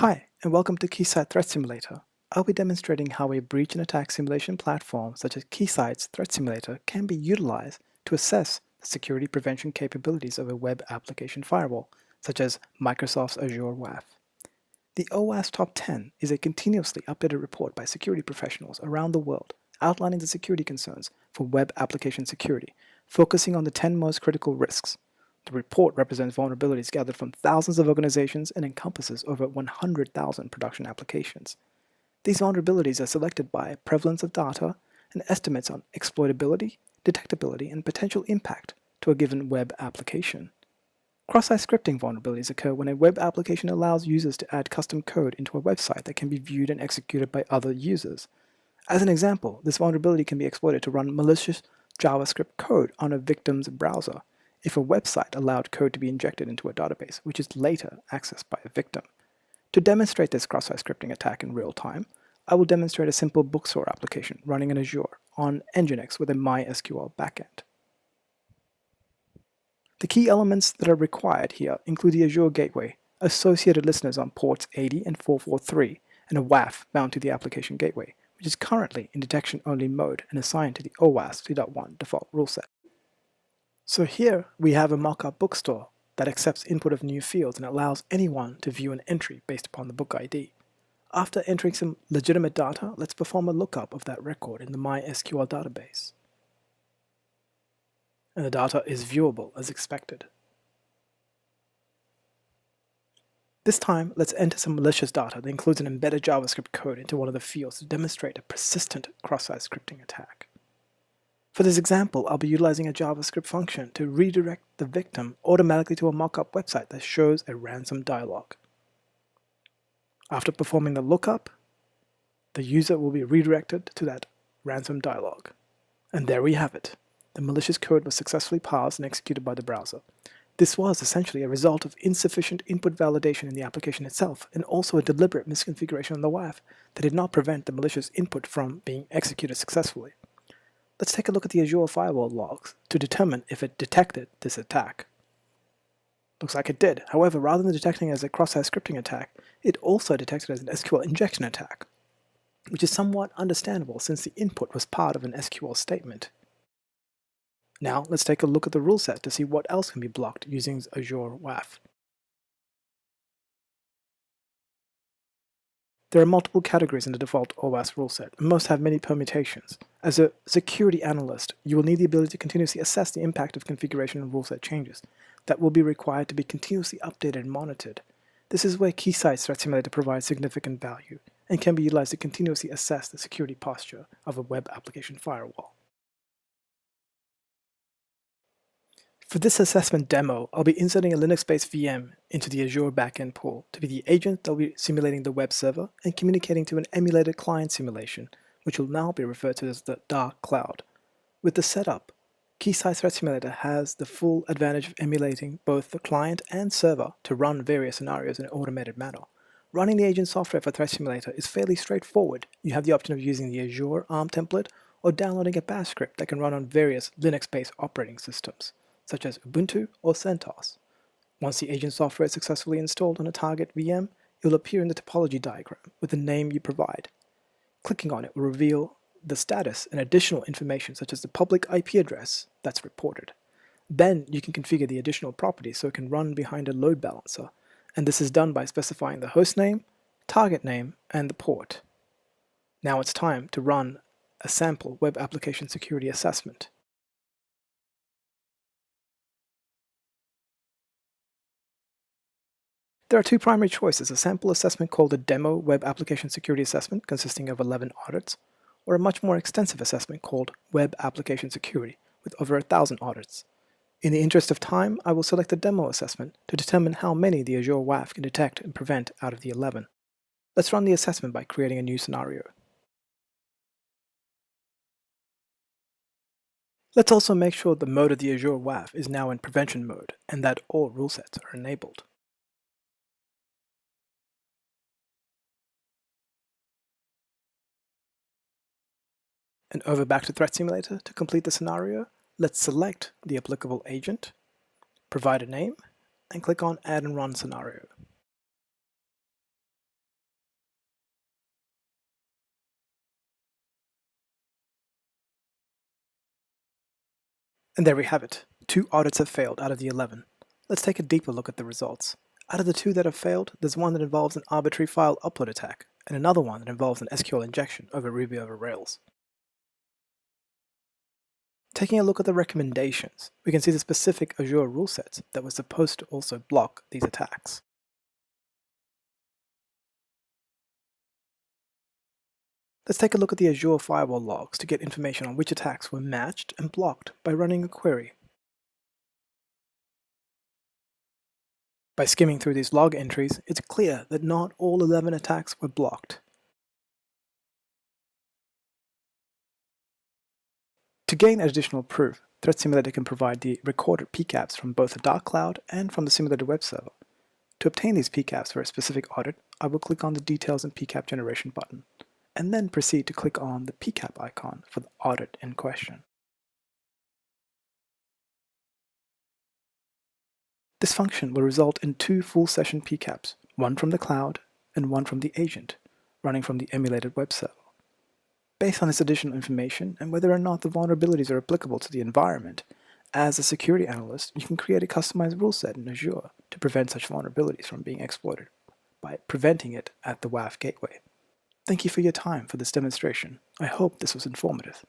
Hi, and welcome to Crosssite Threat Simulator. I'll be demonstrating how a breach and attack simulation platform such as Crosssite's Threat Simulator can be utilized to assess the security prevention capabilities of a web application firewall, such as Microsoft's Azure WAF. The OWASP Top 10 is a continuously updated report by security professionals around the world outlining the security concerns for web application security, focusing on the 10 most critical risks. The report represents vulnerabilities gathered from thousands of organizations and encompasses over 100,000 production applications. These vulnerabilities are selected by prevalence of data and estimates on exploitability, detectability, and potential impact to a given web application. Cross-site scripting vulnerabilities occur when a web application allows users to add custom code into a website that can be viewed and executed by other users. As an example, this vulnerability can be exploited to run malicious JavaScript code on a victim's browser if a website allowed code to be injected into a database, which is later accessed by a victim. To demonstrate this cross-site scripting attack in real time, I will demonstrate a simple bookstore application running in Azure on Nginx with a MySQL backend. The key elements that are required here include the Azure gateway, associated listeners on ports 80 and 443, and a WAF bound to the application gateway, which is currently in detection-only mode and assigned to the OWASP 3.1 default rule set. So here we have a mock-up bookstore that accepts input of new fields and allows anyone to view an entry based upon the book ID. After entering some legitimate data, let's perform a lookup of that record in the MySQL database. And the data is viewable as expected. This time, let's enter some malicious data that includes an embedded JavaScript code into one of the fields to demonstrate a persistent cross-site scripting attack. For this example, I'll be utilizing a JavaScript function to redirect the victim automatically to a mock-up website that shows a ransom dialog. After performing the lookup, the user will be redirected to that ransom dialog. And there we have it. The malicious code was successfully parsed and executed by the browser. This was essentially a result of insufficient input validation in the application itself, and also a deliberate misconfiguration on the WAF that did not prevent the malicious input from being executed successfully. Let's take a look at the Azure firewall logs to determine if it detected this attack. Looks like it did. However, rather than detecting it as a cross-site scripting attack, it also detected it as an SQL injection attack, which is somewhat understandable since the input was part of an SQL statement. Now, let's take a look at the rule set to see what else can be blocked using Azure WAF. There are multiple categories in the default OWASP rule set, and most have many permutations. As a security analyst, you will need the ability to continuously assess the impact of configuration and rule set changes that will be required to be continuously updated and monitored. This is where Crosssite's Threat Simulator provides significant value and can be utilized to continuously assess the security posture of a web application firewall. For this assessment demo, I'll be inserting a Linux-based VM into the Azure backend pool to be the agent that will be simulating the web server and communicating to an emulated client simulation, which will now be referred to as the dark cloud. With the setup, Crosssite Threat Simulator has the full advantage of emulating both the client and server to run various scenarios in an automated manner. Running the agent software for Threat Simulator is fairly straightforward. You have the option of using the Azure ARM template or downloading a bash script that can run on various Linux-based operating systems, such as Ubuntu or CentOS. Once the agent software is successfully installed on a target VM, it will appear in the topology diagram with the name you provide. Clicking on it will reveal the status and additional information such as the public IP address that's reported. Then you can configure the additional properties so it can run behind a load balancer, and this is done by specifying the host name, target name, and the port. Now it's time to run a sample web application security assessment. There are two primary choices: a sample assessment called a demo web application security assessment consisting of 11 audits, or a much more extensive assessment called web application security with over 1,000 audits. In the interest of time, I will select the demo assessment to determine how many the Azure WAF can detect and prevent out of the 11. Let's run the assessment by creating a new scenario. Let's also make sure the mode of the Azure WAF is now in prevention mode and that all rule sets are enabled. And over back to Threat Simulator to complete the scenario, let's select the applicable agent, provide a name, and click on Add and Run Scenario. And there we have it. 2 audits have failed out of the 11. Let's take a deeper look at the results. Out of the 2 that have failed, there's one that involves an arbitrary file upload attack, and another one that involves an SQL injection over Ruby over Rails. Taking a look at the recommendations, we can see the specific Azure rule sets that were supposed to also block these attacks. Let's take a look at the Azure firewall logs to get information on which attacks were matched and blocked by running a query. By skimming through these log entries, it's clear that not all 11 attacks were blocked. To gain additional proof, Threat Simulator can provide the recorded PCAPs from both the dark cloud and from the simulator web server. To obtain these PCAPs for a specific audit, I will click on the Details and PCAP Generation button, and then proceed to click on the PCAP icon for the audit in question. This function will result in 2 full session PCAPs, one from the cloud and one from the agent, running from the emulated web server. Based on this additional information and whether or not the vulnerabilities are applicable to the environment, as a security analyst, you can create a customized rule set in Azure to prevent such vulnerabilities from being exploited by preventing it at the WAF gateway. Thank you for your time for this demonstration. I hope this was informative.